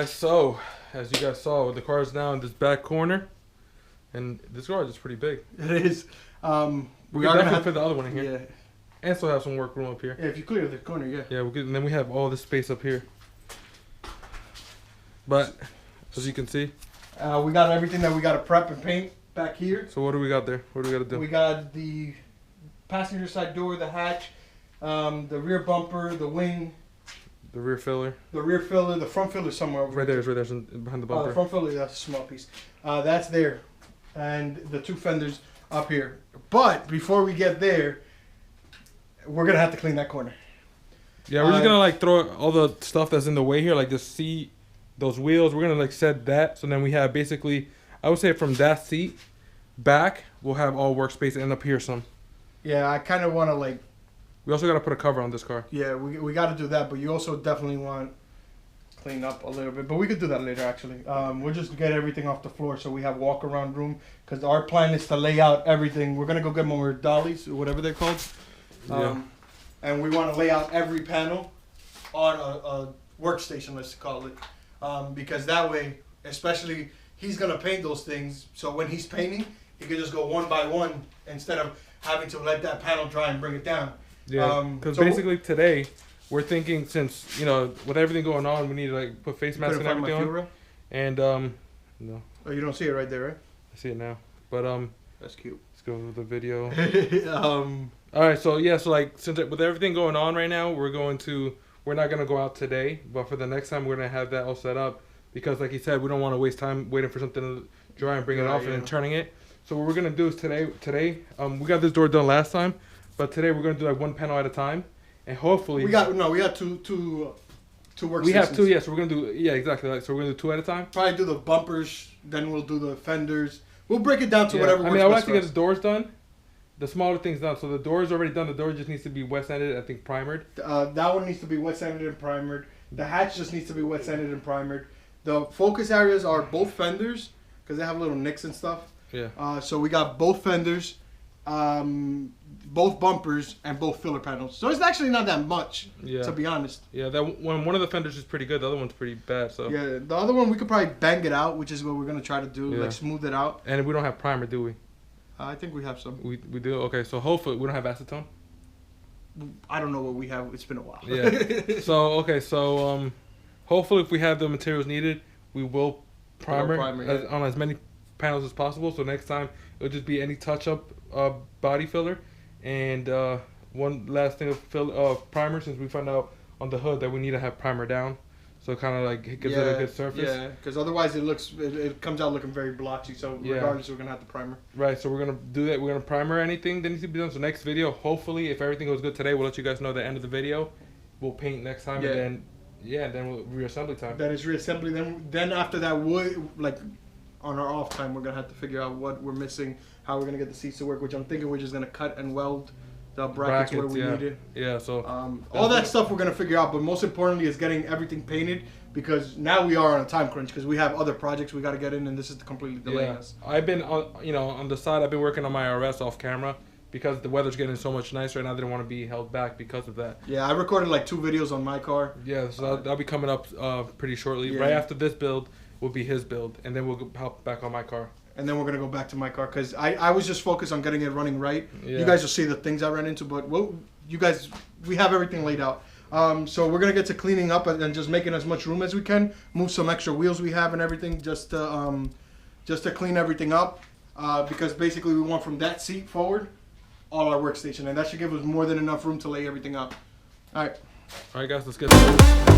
guys, so as you guys saw, the car is now in this back corner, and this garage is pretty big. It is. We are gonna have to put the other one in here. Yeah. And still have some work room up here. Yeah, if you clear the corner, yeah. Yeah, and then we have all this space up here. But as you can see, we got everything that we got to prep and paint back here. So what do we got there? What do we got to do? We got the passenger side door, the hatch, the rear bumper, the wing. The rear filler. The rear filler, the front filler somewhere over right there. It's right there, behind the bumper. The front filler, that's a small piece. That's there. And the two fenders up here. But before we get there, we're going to have to clean that corner. Yeah, we're just going to like throw all the stuff that's in the way here, like the seat, those wheels. We're going to like set that. So then we have basically, I would say from that seat back, we'll have all workspace and up here some. Yeah, I kind of want to like. We also got to put a cover on this car. Yeah, we got to do that, but you also definitely want to clean up a little bit. But we could do that later, actually. We'll just get everything off the floor so we have walk-around room. Because our plan is to lay out everything. We're going to go get more dollies, or whatever they're called. And we want to lay out every panel on a workstation, let's call it. Because that way, especially, he's going to paint those things. So when he's painting, he can just go one by one instead of having to let that panel dry and bring it down. Yeah, because basically today we're thinking, since with everything going on, we need to like put face masks and everything on. And no. Oh, you don't see it right there, right? I see it now. But that's cute. Let's go with the video. All right, so yeah, so like since with everything going on right now, we're not gonna go out today, but for the next time we're gonna have that all set up because, like he said, we don't want to waste time waiting for something to dry and bring it off and then turning it. So what we're gonna do is today, we got this door done last time. But today we're gonna do like one panel at a time, and hopefully we got two workstations. We have two, yeah. So we're gonna do exactly. Like, so we're gonna do two at a time. Probably do the bumpers, then we'll do the fenders. We'll break it down to whatever. I mean, I would like to get the doors done, the smaller things done. So the door is already done. The door just needs to be wet sanded. I think primered. That one needs to be wet sanded and primered. The hatch just needs to be wet sanded and primered. The focus areas are both fenders because they have little nicks and stuff. Yeah. So we got both fenders. Both bumpers and both filler panels. So it's actually not that much, to be honest. Yeah, that one of the fenders is pretty good. The other one's pretty bad. So yeah, the other one we could probably bang it out, which is what we're gonna try to do, like smooth it out. And we don't have primer, do we? I think we have some. We do. Okay, so hopefully we don't have acetone. I don't know what we have. It's been a while. Yeah. So hopefully if we have the materials needed, we will primer on as many panels as possible. So next time it'll just be any touch-up body filler. And one last thing of primer, since we found out on the hood that we need to have primer down, so kind of like it gives it a good surface. Yeah, because otherwise it comes out looking very blotchy. So regardless, we're gonna have to primer. Right. So we're gonna do that. We're gonna primer anything that needs to be done. So next video, hopefully, if everything goes good today, we'll let you guys know at the end of the video. We'll paint next time, and then we'll reassembly time. That is reassembly. Then after that, like on our off time, we're gonna have to figure out what we're missing. How we're gonna get the seats to work, which I'm thinking we're just gonna cut and weld the brackets where we need it. Yeah, so all that stuff we're gonna figure out, but most importantly is getting everything painted because now we are on a time crunch because we have other projects we got to get in, and this is completely delaying us. I've been on the side. I've been working on my RS off camera because the weather's getting so much nicer, and I didn't want to be held back because of that. Yeah, I recorded like 2 videos on my car. Yeah, so that'll be coming up pretty shortly. Yeah. Right after this build will be his build, and then we'll hop back on my car. And then we're going to go back to my car because I was just focused on getting it running right. Yeah. You guys will see the things I ran into, but we have everything laid out. So we're going to get to cleaning up and just making as much room as we can. Move some extra wheels we have and everything just to clean everything up. Because basically we want from that seat forward all our workstation. And that should give us more than enough room to lay everything up. All right, guys, let's get started.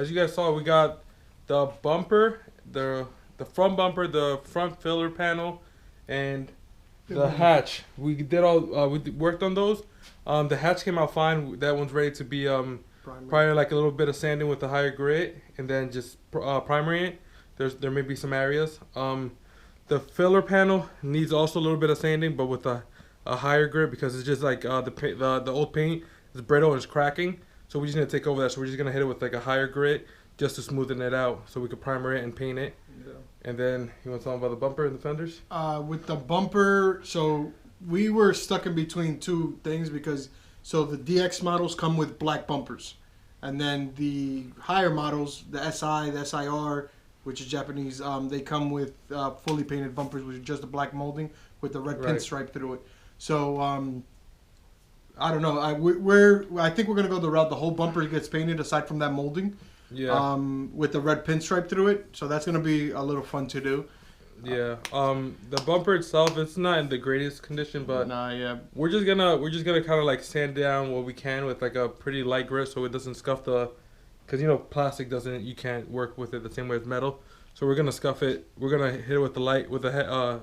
as you guys saw, we got the bumper, the front bumper, the front filler panel, and the hatch. We did all we worked on those. The hatch came out fine. That one's ready to be probably like a little bit of sanding with a higher grit, and then just primering it. There may be some areas. The filler panel needs also a little bit of sanding, but with a higher grit, because it's just like the old paint is brittle and it's cracking. So we're just gonna take over that. So we're just gonna hit it with like a higher grit just to smoothen it out, so we could primer it and paint it. Yeah. And then you want to talk about the bumper and the fenders? With the bumper, so we were stuck in between two things because the DX models come with black bumpers, and then the higher models, the SI, the SIR, which is Japanese, they come with fully painted bumpers, which is just a black molding with the red pinstripe through it. So I don't know. I think we're gonna go the route the whole bumper gets painted aside from that molding. Yeah. With the red pinstripe through it, so that's gonna be a little fun to do. Yeah. The bumper itself, it's not in the greatest condition, but we're just gonna kind of like sand down what we can with like a pretty light grit, so it doesn't scuff because plastic doesn't, you can't work with it the same way as metal. So we're gonna scuff it. We're gonna hit it with the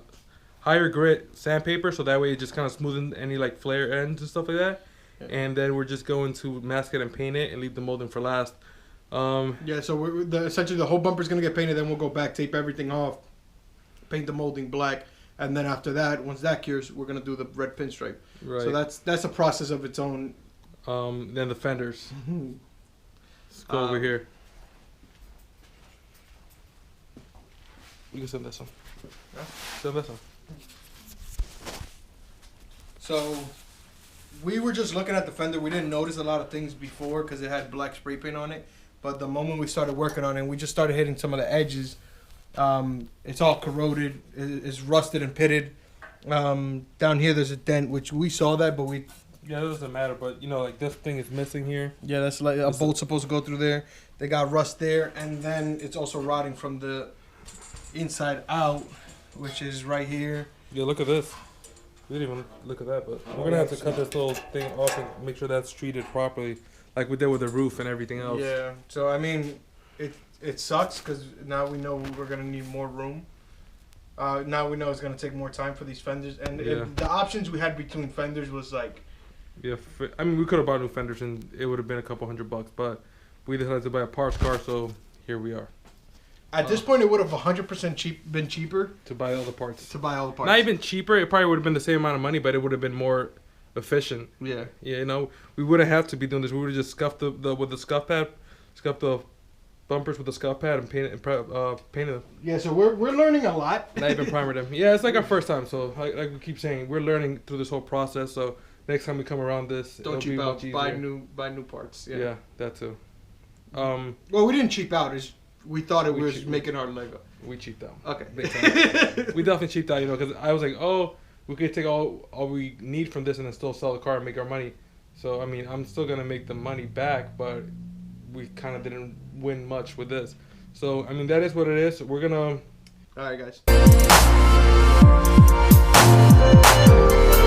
higher grit sandpaper, so that way it just kind of smoothens any like flare ends and stuff like that. Yeah. And then we're just going to mask it and paint it and leave the molding for last. So essentially the whole bumper's gonna get painted, then we'll go back, tape everything off, paint the molding black, and then after that, once that cures, we're gonna do the red pinstripe. Right. So that's a process of its own. Then the fenders. Mm-hmm. Let's go over here. You can send this one. Yeah? Send this one. So we were just looking at the fender. We didn't notice a lot of things before because it had black spray paint on it. But the moment we started working on it, we just started hitting some of the edges. It's all corroded. It's rusted and pitted. Down here, there's a dent, which we saw that, but we... Yeah, it doesn't matter, but, like, this thing is missing here. Yeah, that's like a bolt supposed to go through there. They got rust there, and then it's also rotting from the inside out, which is right here. Yeah, look at this. We didn't even look at that, but we're going to have to cut this little thing off and make sure that's treated properly, like we did with the roof and everything else. Yeah, so, I mean, it sucks because now we know we're going to need more room. Now we know it's going to take more time for these fenders. And the options we had between fenders was like... Yeah, I mean, we could have bought new fenders and it would have been a couple $100, but we decided to buy a parts car, so here we are. At this point, it would have 100% been cheaper to buy all the parts. Not even cheaper. It probably would have been the same amount of money, but it would have been more efficient. Yeah. Yeah, we wouldn't have to be doing this. We would have just scuffed with the scuff pad, scuffed the bumpers with the scuff pad and painted them. Yeah, so we're learning a lot. Not even primer them. Yeah, it's like our first time. So like we keep saying, we're learning through this whole process. So next time we come around this, don't cheap out. Buy new parts. Yeah, that too. Well, we didn't cheap out. We thought it was making our Lego. We cheaped out. Okay. We definitely cheaped out, because I was like, we could take all we need from this and then still sell the car and make our money. So, I mean, I'm still going to make the money back, but we kind of didn't win much with this. So, I mean, that is what it is. We're going to... All right, guys.